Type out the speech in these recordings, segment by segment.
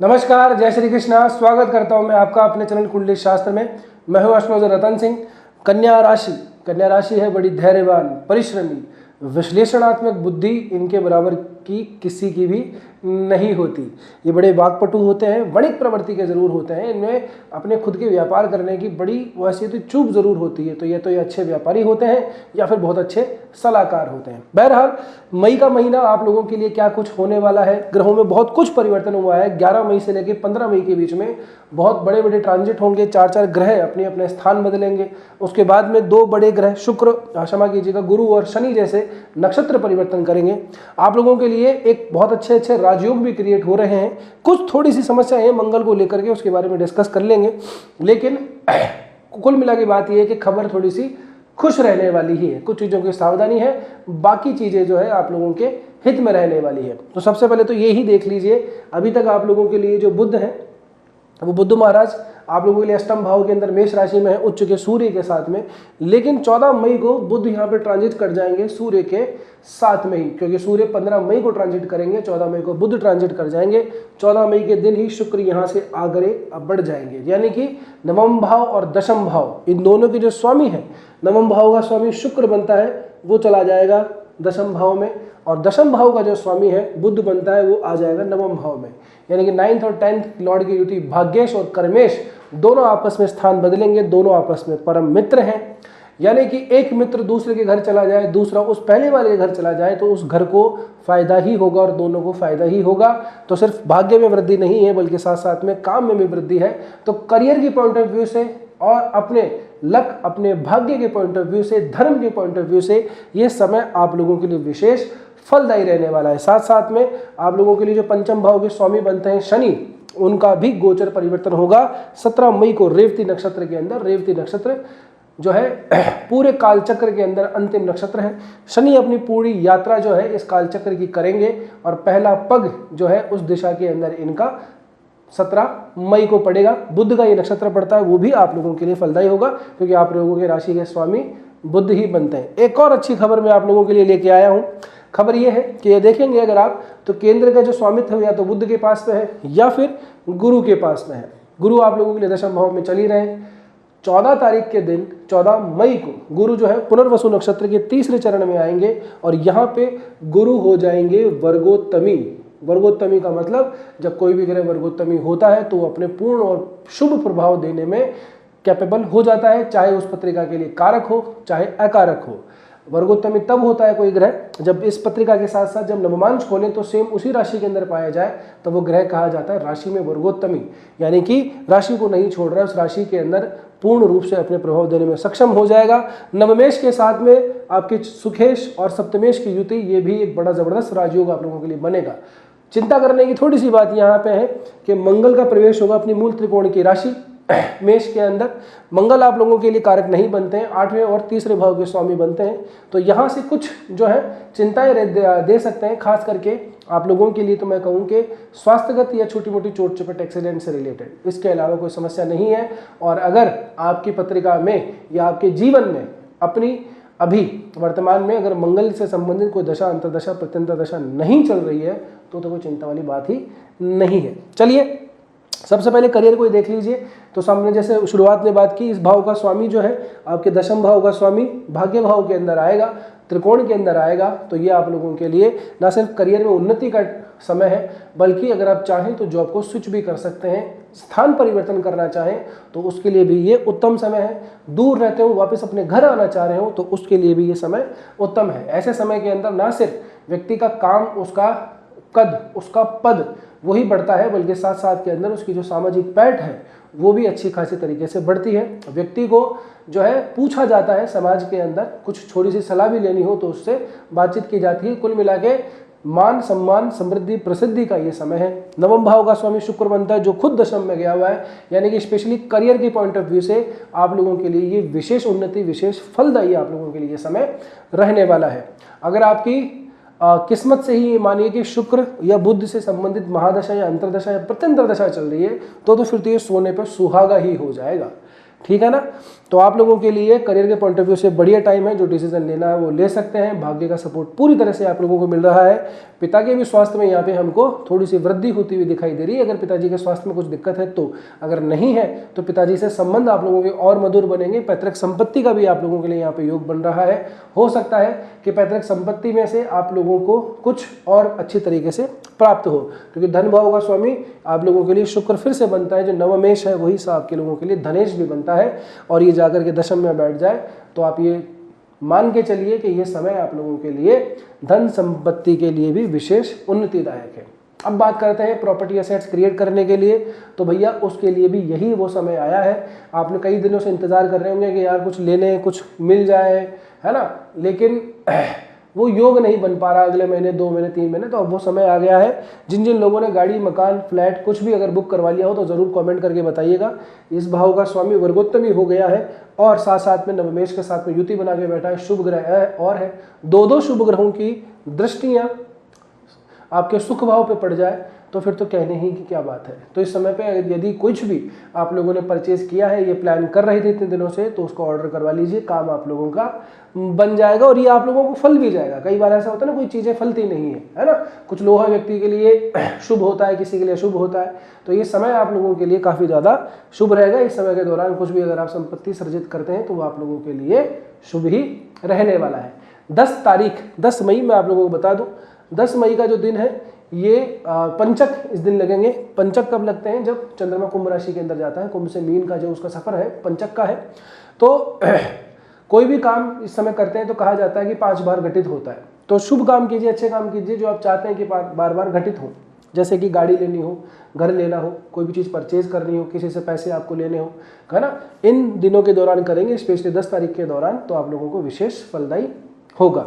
नमस्कार, जय श्री कृष्णा। स्वागत करता हूं मैं आपका अपने चैनल कुंडली शास्त्र में। मैं हूं एस्ट्रोलॉजर रतन सिंह। कन्या राशि है बड़ी धैर्यवान, परिश्रमी, विश्लेषणात्मक बुद्धि इनके बराबर की किसी की भी नहीं होती। ये बड़े वाक्पटु होते हैं, वणिक प्रवृत्ति के जरूर होते हैं। इनमें अपने खुद के व्यापार करने की बड़ी वैसे तो चूक जरूर होती है। तो ये अच्छे व्यापारी होते हैं या फिर बहुत अच्छे सलाहकार होते हैं। बहरहाल मई का महीना आप लोगों के लिए क्या कुछ होने वाला है। ग्रहों में बहुत कुछ परिवर्तन हुआ है। 11 मई से लेकर 15 मई के बीच में बहुत बड़े बड़े ट्रांजिट होंगे। 4 ग्रह अपने अपने स्थान बदलेंगे। उसके बाद में 2 बड़े ग्रह शुक्र, क्षमा कीजिएगा, गुरु और शनि जैसे नक्षत्र परिवर्तन करेंगे। आप लोगों के लिए एक बहुत अच्छे राजयोग भी क्रिएट हो रहे हैं। कुछ थोड़ी सी समस्या है मंगल को लेकर के, उसके बारे में डिस्कस कर लेंगे। लेकिन कुल मिला के बात यह है कि खबर थोड़ी सी खुश रहने वाली ही है। कुछ चीजों की सावधानी है, बाकी चीजें जो है आप लोगों के हित में रहने वाली है। तो सबसे पहले तो ये ही देख लीजिए, अभी तक आप लोगों के लिए जो बुध है वो बुध महाराज आप लोगों के लिए अष्टम भाव के अंदर मेष राशि में है, उच्च के सूर्य के साथ में। लेकिन 14 मई को बुध यहाँ पे ट्रांजिट कर जाएंगे सूर्य के साथ में ही, क्योंकि सूर्य 15 मई को ट्रांजिट करेंगे, 14 मई को बुध ट्रांजिट कर जाएंगे। 14 मई के दिन ही शुक्र यहाँ से आगे बढ़ जाएंगे, यानी कि नवम भाव और दशम भाव इन दोनों के जो स्वामी है, नवम भाव का स्वामी शुक्र बनता है, वो चला जाएगा दशम भाव में, और दशम भाव का जो स्वामी है बुध बनता है, वो आ जाएगा नवम भाव में। यानी कि 9th और 10th लॉर्ड की युति भाग्येश और कर्मेश दोनों आपस में स्थान बदलेंगे। दोनों आपस में परम मित्र हैं, यानी कि एक मित्र दूसरे के घर चला जाए, दूसरा उस पहले वाले के घर चला जाए, तो उस घर को फायदा ही होगा और दोनों को फायदा ही होगा। तो सिर्फ भाग्य में वृद्धि नहीं है, बल्कि साथ साथ में काम में भी वृद्धि है। तो करियर की पॉइंट ऑफ व्यू से और अपने लक, अपने भाग्य के पॉइंट ऑफ व्यू से, धर्म के पॉइंट ऑफ व्यू से ये समय आप लोगों के लिए विशेष फलदायी रहने वाला है। साथ साथ में आप लोगों के लिए जो पंचम भाव के स्वामी बनते हैं शनि, उनका भी गोचर परिवर्तन होगा 17 मई को रेवती नक्षत्र के अंदर। रेवती नक्षत्र जो है पूरे कालचक्र के अंदर अंतिम नक्षत्र है। शनि अपनी पूरी यात्रा जो है इस कालचक्र की करेंगे और पहला पग जो है उस दिशा के अंदर इनका 17 मई को पड़ेगा। बुध का ये नक्षत्र पड़ता है, वो भी आप लोगों के लिए फलदायी होगा, क्योंकि आप लोगों के राशि के स्वामी बुध ही बनते हैं। एक और अच्छी खबर मैं आप लोगों के लिए लेके आया हूँ। खबर ये है कि ये देखेंगे अगर आप, तो केंद्र का जो स्वामित्व या तो बुध के पास में है या फिर गुरु के पास में है। गुरु आप लोगों के लिए दशम भाव में चल ही रहे हैं। 14 तारीख के दिन 14 मई को गुरु जो है पुनर्वसु नक्षत्र के तीसरे चरण में आएंगे और यहाँ पे गुरु हो जाएंगे वर्गोत्तमी। वर्गोत्तमी का मतलब जब कोई भी ग्रह वर्गोत्तमी होता है तो वो अपने पूर्ण और शुभ प्रभाव देने में कैपेबल हो जाता है, चाहे उस पत्रिका के लिए कारक हो चाहे अकारक हो। वर्गोत्तमी तब होता है कोई ग्रह जब इस पत्रिका के साथ साथ जब नवमांश खोलें तो सेम उसी राशि के अंदर पाया जाए, तो वो ग्रह कहा जाता है राशि में वर्गोत्तमी, यानी कि राशि को नहीं छोड़ रहा है, उस राशि के अंदर पूर्ण रूप से अपने प्रभाव देने में सक्षम हो जाएगा। नवमेश के साथ में आपके सुखेश और सप्तमेश की युति, ये भी एक बड़ा जबरदस्त राजयोग आप लोगों के लिए बनेगा। चिंता करने की थोड़ी सी बात यहाँ पे है कि मंगल का प्रवेश होगा अपनी मूल त्रिकोण की राशि मेष के अंदर। मंगल आप लोगों के लिए कारक नहीं बनते हैं, 8वें और तीसरे भाव के स्वामी बनते हैं, तो यहाँ से कुछ जो है चिंताएं दे सकते हैं। खास करके आप लोगों के लिए तो मैं कहूँ कि स्वास्थ्यगत या छोटी मोटी चोट चपेट एक्सीडेंट से रिलेटेड, इसके अलावा कोई समस्या नहीं है। और अगर आपकी पत्रिका में या आपके जीवन में अपनी अभी वर्तमान में अगर मंगल से संबंधित कोई दशा, अंतर्दशा, प्रत्यंतर दशा नहीं चल रही है तो कोई चिंता वाली बात ही नहीं है। चलिए सबसे पहले करियर को ही देख लीजिए। तो सामने जैसे शुरुआत में बात की, इस भाव का स्वामी जो है आपके दशम भाव का स्वामी भाग्य भाव के अंदर आएगा, त्रिकोण के अंदर आएगा, तो ये आप लोगों के लिए ना सिर्फ करियर में उन्नति का समय है, बल्कि अगर आप चाहें तो जॉब को स्विच भी कर सकते हैं, स्थान परिवर्तन करना चाहें तो उसके लिए भी ये उत्तम समय है। दूर रहते हो वापस अपने घर आना चाह रहे हो तो उसके लिए भी ये समय उत्तम है। ऐसे समय के अंदर ना सिर्फ व्यक्ति का काम, उसका कद, उसका पद वही बढ़ता है, बल्कि साथ साथ के अंदर उसकी जो सामाजिक पैठ है वो भी अच्छी खासी तरीके से बढ़ती है। व्यक्ति को जो है पूछा जाता है समाज के अंदर, कुछ छोटी सी सलाह भी लेनी हो तो उससे बातचीत की जाती है। कुल मिला के मान, सम्मान, समृद्धि, प्रसिद्धि का ये समय है। नवम भाव का स्वामी शुक्र बनता है जो खुद दशम में गया हुआ है, यानी कि स्पेशली करियर के पॉइंट ऑफ व्यू से आप लोगों के लिए ये विशेष उन्नति, विशेष फलदायी आप लोगों के लिए समय रहने वाला है। अगर आपकी किस्मत से ही मानिए कि शुक्र या बुध से संबंधित महादशा या अंतरदशा या प्रत्यंतर दशा चल रही है तो फिर तो ये सोने पर सुहागा ही हो जाएगा, ठीक है ना। तो आप लोगों के लिए करियर के पॉइंट ऑफ व्यू से बढ़िया टाइम है, जो डिसीजन लेना है वो ले सकते हैं। भाग्य का सपोर्ट पूरी तरह से आप लोगों को मिल रहा है। पिता के भी स्वास्थ्य में यहाँ पे हमको थोड़ी सी वृद्धि होती हुई दिखाई दे रही है। अगर पिताजी के स्वास्थ्य में कुछ दिक्कत है तो, अगर नहीं है तो पिताजी से संबंध आप लोगों के और मधुर बनेंगे। पैतृक संपत्ति का भी आप लोगों के लिए यहाँ पे योग बन रहा है। हो सकता है कि पैतृक संपत्ति में से आप लोगों को कुछ और अच्छी तरीके से प्राप्त हो, क्योंकि धन भाव का स्वामी आप लोगों के लिए शुक्र फिर से बनता है। जो नवमेश है वही आपके लोगों के लिए धनेश भी बनता है, और ये जाकर के दशम में बैठ जाए तो आप ये मान के चलिए कि ये समय आप लोगों के लिए धन संपत्ति के लिए भी विशेष उन्नतिदायक है। अब बात करते हैं प्रॉपर्टी एसेट्स क्रिएट करने के लिए, तो भैया उसके लिए भी यही वो समय आया है। आपने कई दिनों से इंतजार कर रहे होंगे कि यार कुछ ले लें, कुछ मिल जाए, है ना, लेकिन वो योग नहीं बन पा रहा अगले महीने, 2 महीने, 3 महीने। तो अब वो समय आ गया है। जिन जिन लोगों ने गाड़ी, मकान, फ्लैट कुछ भी अगर बुक करवा लिया हो तो ज़रूर कमेंट करके बताइएगा। इस भाव का स्वामी वर्गोत्तमी हो गया है, और साथ साथ में नवमेश के साथ में युति बना के बैठा है। शुभ ग्रह है और है, 2 शुभ ग्रहों की दृष्टियाँ आपके सुख भाव पे पड़ जाए तो फिर तो कहने ही की क्या बात है। तो इस समय पे यदि कुछ भी आप लोगों ने परचेज किया है, ये प्लान कर रहे थे इतने दिनों से, तो उसको ऑर्डर करवा लीजिए। काम आप लोगों का बन जाएगा और ये आप लोगों को फल भी जाएगा। कई बार ऐसा होता है ना, कोई चीज़ें फलती नहीं है ना। कुछ लोहा व्यक्ति के लिए शुभ होता है, किसी के लिए अशुभ होता है। तो ये समय आप लोगों के लिए काफ़ी ज़्यादा शुभ रहेगा। इस समय के दौरान कुछ भी अगर आप संपत्ति सर्जित करते हैं तो वो आप लोगों के लिए शुभ ही रहने वाला है। 10 मई मैं आप लोगों को बता दूँ, 10 मई का जो दिन है ये पंचक इस दिन लगेंगे। पंचक कब लगते हैं? जब चंद्रमा कुंभ राशि के अंदर जाता है। कुंभ से मीन का जो उसका सफर है पंचक का है। तो कोई भी काम इस समय करते हैं तो कहा जाता है कि 5 बार घटित होता है। तो शुभ काम कीजिए, अच्छे काम कीजिए जो आप चाहते हैं कि बार बार घटित हो। जैसे कि गाड़ी लेनी हो, घर लेना हो, कोई भी चीज़ परचेज करनी हो, किसी से पैसे आपको लेने हो, है ना, इन दिनों के दौरान करेंगे, स्पेशली 10 तारीख के दौरान, तो आप लोगों को विशेष फलदायी होगा।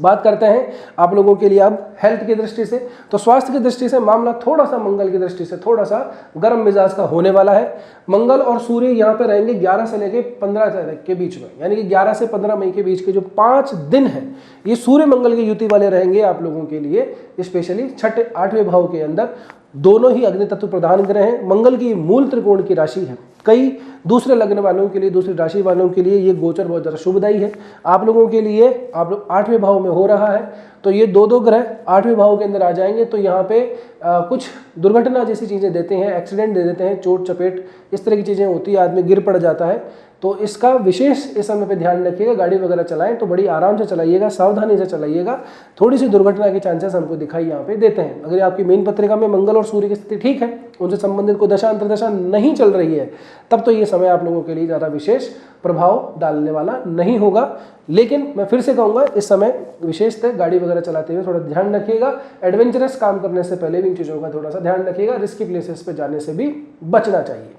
बात करते हैं आप लोगों के लिए अब हेल्थ की दृष्टि से। तो स्वास्थ्य की दृष्टि से मामला थोड़ा सा मंगल की दृष्टि से थोड़ा सा गर्म मिजाज का होने वाला है। मंगल और सूर्य यहाँ पे रहेंगे 11 से लेके 15 तारीख के बीच में, यानी कि 11 से 15 मई के बीच के जो 5 दिन हैं, ये सूर्य मंगल की युति वाले रहेंगे आप लोगों के लिए। स्पेशली 6ठे 8वें भाव के अंदर दोनों ही अग्नि तत्व प्रधान ग्रह हैं। मंगल की मूल त्रिकोण की राशि है। कई दूसरे लग्न वालों के लिए, दूसरी राशि वालों के लिए ये गोचर बहुत ज़्यादा शुभदायी है। आप लोगों के लिए आप लोग 8वें भाव में हो रहा है, तो ये 2 ग्रह 8वें भाव के अंदर आ जाएंगे। तो यहाँ पे कुछ दुर्घटना जैसी चीज़ें देते हैं, एक्सीडेंट दे देते हैं, चोट चपेट इस तरह की चीज़ें होती है, आदमी गिर पड़ जाता है। तो इसका विशेष इस समय पे ध्यान रखिएगा। गाड़ी वगैरह चलाएं तो बड़ी आराम से चलाइएगा, सावधानी से चलाइएगा। थोड़ी सी दुर्घटना के चांसेस हमको दिखाई यहाँ पे देते हैं। अगर आपकी मेन पत्रिका में मंगल और सूर्य की स्थिति ठीक है, उनसे संबंधित कोई दशा अंतर्दशा नहीं चल रही है, तब तो ये समय आप लोगों के लिए ज़्यादा विशेष प्रभाव डालने वाला नहीं होगा। लेकिन मैं फिर से कहूँगा, इस समय विशेषतः गाड़ी वगैरह चलाते हुए थोड़ा ध्यान रखिएगा। एडवेंचरस काम करने से पहले भी इन चीज़ों का थोड़ा सा ध्यान रखिएगा। रिस्की प्लेसेस पे जाने से भी बचना चाहिए।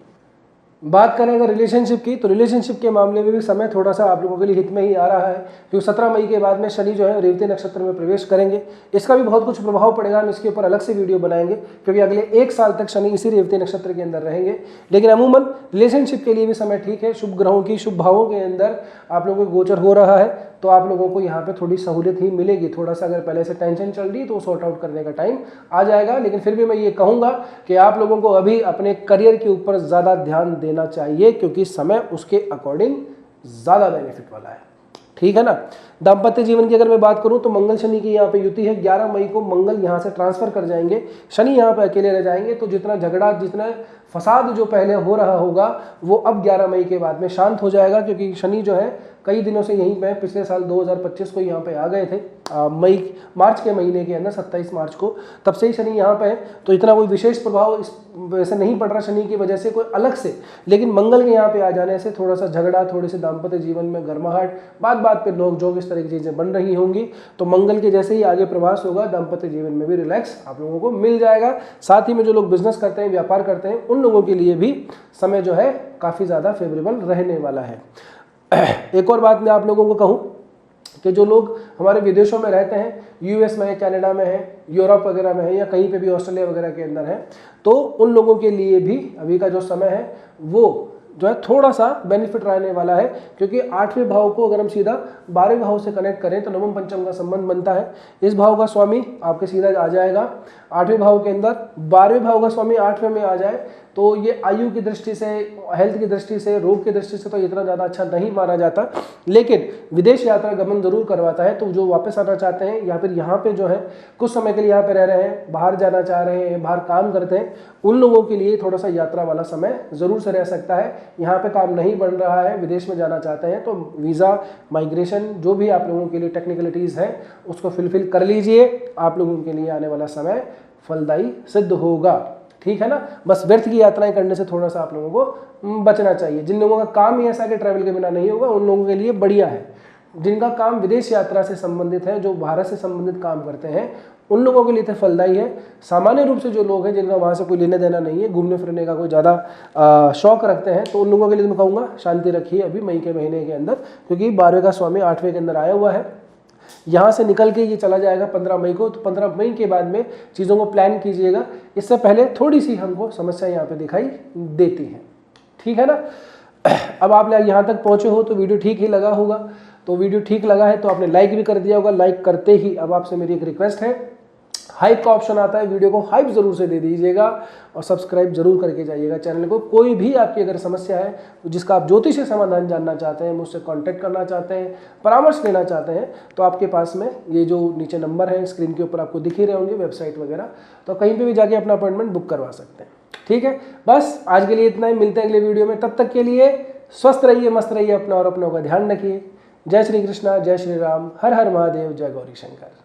बात करें अगर रिलेशनशिप की, तो रिलेशनशिप के मामले में भी समय थोड़ा सा आप लोगों के लिए हित में ही आ रहा है, क्योंकि 17 मई के बाद में शनि जो है रेवती नक्षत्र में प्रवेश करेंगे। इसका भी बहुत कुछ प्रभाव पड़ेगा, हम इसके ऊपर अलग से वीडियो बनाएंगे, क्योंकि अगले 1 साल तक शनि इसी रेवती नक्षत्र के अंदर रहेंगे। लेकिन अमूमन रिलेशनशिप के लिए भी समय ठीक है। शुभ ग्रहों की शुभ भावों के अंदर आप लोगों को गोचर हो रहा है, तो आप लोगों को यहाँ पे थोड़ी सहूलियत ही मिलेगी। थोड़ा सा अगर पहले से टेंशन चल रही है तो सॉर्ट आउट करने का टाइम आ जाएगा। लेकिन फिर भी मैं ये कहूँगा कि आप लोगों को अभी अपने करियर के ऊपर ज़्यादा ध्यान देना चाहिए, क्योंकि समय उसके अकॉर्डिंग ज़्यादा बेनिफिट वाला है। ठीक है ना। दाम्पत्य जीवन की अगर मैं बात करूं तो मंगल शनि की यहाँ पे युति है। 11 मई को मंगल यहाँ से ट्रांसफर कर जाएंगे, शनि यहाँ पे अकेले रह जाएंगे। तो जितना झगड़ा, जितना फसाद जो पहले हो रहा होगा वो अब 11 मई के बाद में शांत हो जाएगा, क्योंकि शनि जो है कई दिनों से यहीं पे, पिछले साल 2025 को यहाँ पे आ गए थे, मार्च के महीने के अंदर 27 मार्च को, तब से ही शनि यहाँ पे है। तो इतना कोई विशेष प्रभाव इस वैसे नहीं पड़ रहा शनि की वजह से कोई अलग से, लेकिन मंगल के यहाँ पे आ जाने से थोड़ा सा झगड़ा, थोड़ी सी दाम्पत्य जीवन में गर्माहट, बात पे नोक झोंक, इस तरह की चीज़ें बन रही होंगी। तो मंगल के जैसे ही आगे प्रवास होगा, दाम्पत्य जीवन में भी रिलैक्स आप लोगों को मिल जाएगा। साथ ही में जो लोग बिजनेस करते हैं, व्यापार करते हैं, उन लोगों के लिए भी समय जो है काफ़ी ज़्यादा फेवरेबल रहने वाला है। एक और बात मैं आप लोगों को कहूँ कि जो लोग हमारे विदेशों में रहते हैं, यूएस में है, कनाडा में है, यूरोप वगैरह में है, या कहीं पे भी ऑस्ट्रेलिया वगैरह के अंदर है, तो उन लोगों के लिए भी अभी का जो समय है वो जो है थोड़ा सा बेनिफिट रहने वाला है, क्योंकि 8वें भाव को अगर हम सीधा 12वें भाव से कनेक्ट करें तो नवम पंचम का संबंध बनता है। इस भाव का स्वामी आपके सीधा आ जाएगा 8वें भाव के अंदर, 12वें भाव का स्वामी 8वें में आ जाए तो ये आयु की दृष्टि से, हेल्थ की दृष्टि से, रोग की दृष्टि से तो इतना ज़्यादा अच्छा नहीं माना जाता, लेकिन विदेश यात्रा गमन जरूर करवाता है। तो जो वापस आना चाहते हैं या फिर यहाँ पे जो है कुछ समय के लिए यहाँ पे रह रहे हैं, बाहर जाना चाह रहे हैं, बाहर काम करते हैं, उन लोगों के लिए थोड़ा सा यात्रा वाला समय जरूर से रह सकता है। यहाँ पे काम नहीं बन रहा है, विदेश में जाना चाहते हैं, तो वीज़ा, माइग्रेशन, जो भी आप लोगों के लिए टेक्निकलिटीज़ है उसको फुलफिल कर लीजिए। आप लोगों के लिए आने वाला समय फलदायी सिद्ध होगा, ठीक है ना। बस व्यर्थ की यात्राएं करने से थोड़ा सा आप लोगों को बचना चाहिए। जिन लोगों का काम ही ऐसा कि ट्रैवल के बिना नहीं होगा, उन लोगों के लिए बढ़िया है। जिनका काम विदेश यात्रा से संबंधित है, जो भारत से संबंधित काम करते हैं, उन लोगों के लिए तो फलदायी है। सामान्य रूप से जो लोग हैं जिनका वहाँ से कोई लेने देना नहीं है, घूमने फिरने का कोई ज़्यादा शौक रखते हैं, तो उन लोगों के लिए मैं कहूँगा शांति रखिए अभी मई के महीने के अंदर, क्योंकि 12वें का स्वामी 8वें के अंदर आया हुआ है। यहाँ से निकल के ये चला जाएगा 15 मई को, तो 15 मई के बाद में चीज़ों को प्लान कीजिएगा। इससे पहले थोड़ी सी हमको समस्या यहाँ पे दिखाई देती है, ठीक है ना। अब आप यहाँ तक पहुँचे हो तो वीडियो ठीक ही लगा होगा, तो वीडियो ठीक लगा है तो आपने लाइक भी कर दिया होगा। लाइक करते ही अब आपसे मेरी एक रिक्वेस्ट है, हाइप का ऑप्शन आता है, वीडियो को हाइप जरूर से दे दीजिएगा और सब्सक्राइब जरूर करके जाइएगा चैनल को। कोई भी आपकी अगर समस्या है जिसका आप ज्योतिषीय समाधान जानना चाहते हैं, मुझसे कांटेक्ट करना चाहते हैं, परामर्श लेना चाहते हैं, तो आपके पास में ये जो नीचे नंबर है स्क्रीन के ऊपर आपको दिख ही रहे होंगे, वेबसाइट वगैरह, तो कहीं पर भी जाके अपना अपॉइंटमेंट बुक करवा सकते हैं, ठीक है। बस आज के लिए इतना ही, मिलते हैं अगले वीडियो में। तब तक के लिए स्वस्थ रहिए, मस्त रहिए, अपना और अपनों का ध्यान रखिए। जय श्री कृष्णा, जय श्री राम, हर हर महादेव, जय गौरी शंकर।